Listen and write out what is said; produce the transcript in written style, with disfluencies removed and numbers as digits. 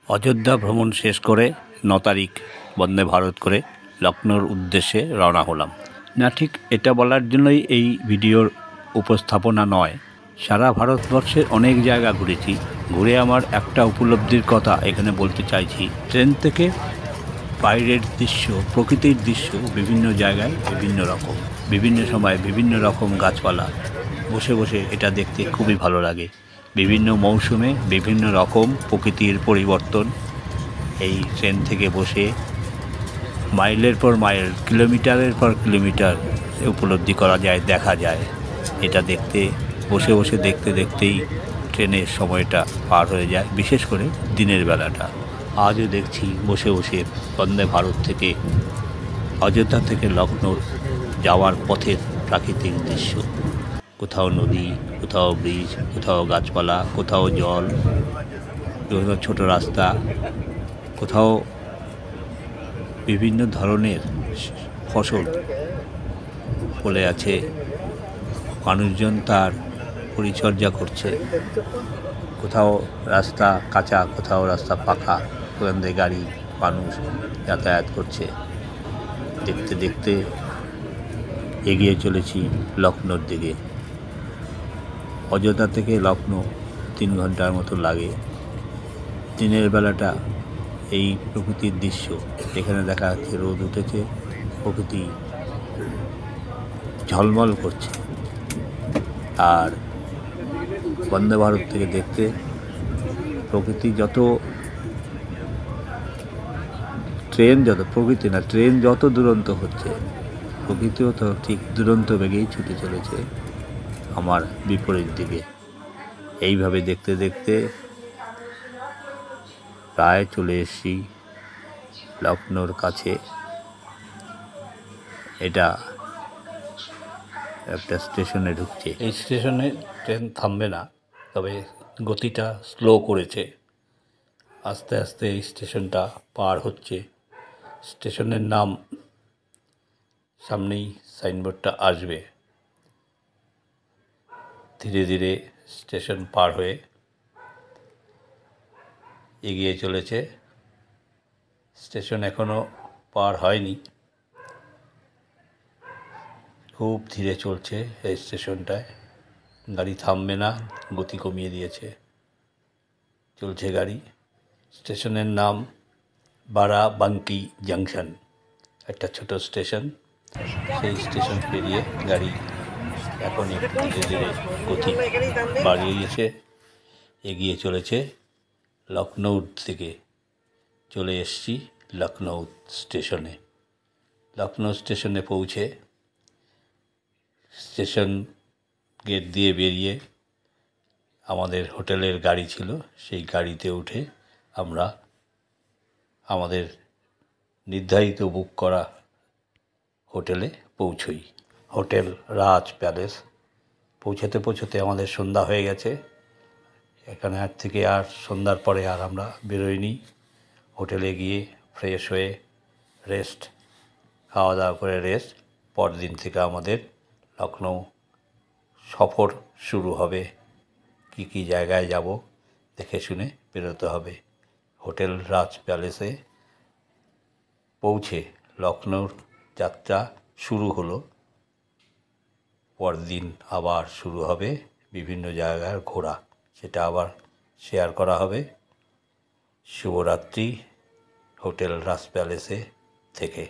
অযোধ্যা ভ্রমণ শেষ করে 9 তারিখ বন্দে ভারত করে লখনৌর উদ্দেশ্যে রওনা হলাম। না, ঠিক এটা বলার জন্যই এই ভিডিওর উপস্থাপনা নয়। সারা ভারতবর্ষের অনেক জায়গা ঘুরেছি, ঘুরে আমার একটা উপলব্ধির কথা এখানে বলতে চাইছি। ট্রেন থেকে বাইরের দৃশ্য, প্রকৃতির দৃশ্য বিভিন্ন জায়গায় বিভিন্ন রকম, বিভিন্ন সময় বিভিন্ন রকম গাছপালা। বসে বসে এটা দেখতে খুবই ভালো লাগে। বিভিন্ন মৌসুমে বিভিন্ন রকম প্রকৃতির পরিবর্তন এই ট্রেন থেকে বসে মাইলের পর মাইল, কিলোমিটারের পর কিলোমিটার উপলব্ধি করা যায়, দেখা যায়। এটা দেখতে বসে বসে দেখতে দেখতেই ট্রেনের সময়টা পার হয়ে যায়, বিশেষ করে দিনের বেলাটা। আজও দেখছি বসে বসে বন্দে ভারত থেকে অযোধ্যা থেকে লখনৌ যাওয়ার পথের প্রাকৃতিক দৃশ্য। কোথাও নদী, কোথাও ব্রিজ, কোথাও গাছপালা, কোথাও জল, কোথাও ছোটো রাস্তা, কোথাও বিভিন্ন ধরনের ফসল ফলে আছে। মানুষজন তার পরিচর্যা করছে। কোথাও রাস্তা কাঁচা, কোথাও রাস্তা পাকা, ওখান থেকে গাড়ি মানুষ যাতায়াত করছে। দেখতে দেখতে এগিয়ে চলেছি লখনৌর দিকে। অযোধ্যা থেকে লখনৌ 3 ঘন্টার মতো লাগে। দিনের বেলাটা এই প্রকৃতির দৃশ্য, এখানে দেখা যাচ্ছে রোদ উঠেছে, প্রকৃতি ঝলমল করছে। আর বন্দে ভারত থেকে দেখতে প্রকৃতি যত, ট্রেন যত দুরন্ত হচ্ছে, প্রকৃতিও তো ঠিক দুরন্ত বেগেই ছুটে চলেছে আমার বিপরীত দিকে। এইভাবে দেখতে দেখতে প্রায় চলে এসেছি লখনৌর কাছে। এটা একটা স্টেশনে ঢুকছে। এই স্টেশনে ট্রেন থামবে না, তবে গতিটা স্লো করেছে। আস্তে আস্তে এই স্টেশনটা পার হচ্ছে। স্টেশনের নাম সামনেই সাইনবোর্ডটা আসবে। ধীরে ধীরে স্টেশন পার হয়ে এগিয়ে চলেছে। স্টেশন এখনো পার হয়নি, খুব ধীরে চলছে এই স্টেশনটায়। গাড়ি থামবে না, গতি কমিয়ে দিয়েছে, চলছে গাড়ি। স্টেশনের নাম বারাবাঙ্কি জাংশন, একটা ছোট স্টেশন। সেই স্টেশন পেরিয়ে গাড়ি এখন একটু ধীরে ধীরে গতি বাড়িয়েছে, এগিয়ে চলেছে লখনৌর দিকে। চলে এসেছি লখনৌ স্টেশনে। লখনৌ স্টেশনে পৌঁছে স্টেশন গেট দিয়ে বেরিয়ে আমাদের হোটেলের গাড়ি ছিল, সেই গাড়িতে উঠে আমরা আমাদের নির্ধারিত বুক করা হোটেলে পৌঁছই। হোটেল রাজ প্যালেস। পৌঁছতে পৌঁছতে আমাদের সন্ধ্যা হয়ে গেছে। এখানে থেকে আর সন্ধ্যার পরে আর আমরা বেরোইনি। হোটেলে গিয়ে ফ্রেশ হয়ে রেস্ট, খাওয়া দাওয়া করে রেস্ট। পরদিন থেকে আমাদের লখনৌ সফর শুরু হবে। কি কি জায়গায় যাব দেখে শুনে বেরোতে হবে। হোটেল রাজ প্যালেসে পৌঁছে লখনৌর যাত্রা শুরু হলো। পরদিন আবার শুরু হবে বিভিন্ন জায়গার ঘোরা, সেটা আবার শেয়ার করা হবে। শুভরাত্রি হোটেল রাজ প্যালেসে থেকে।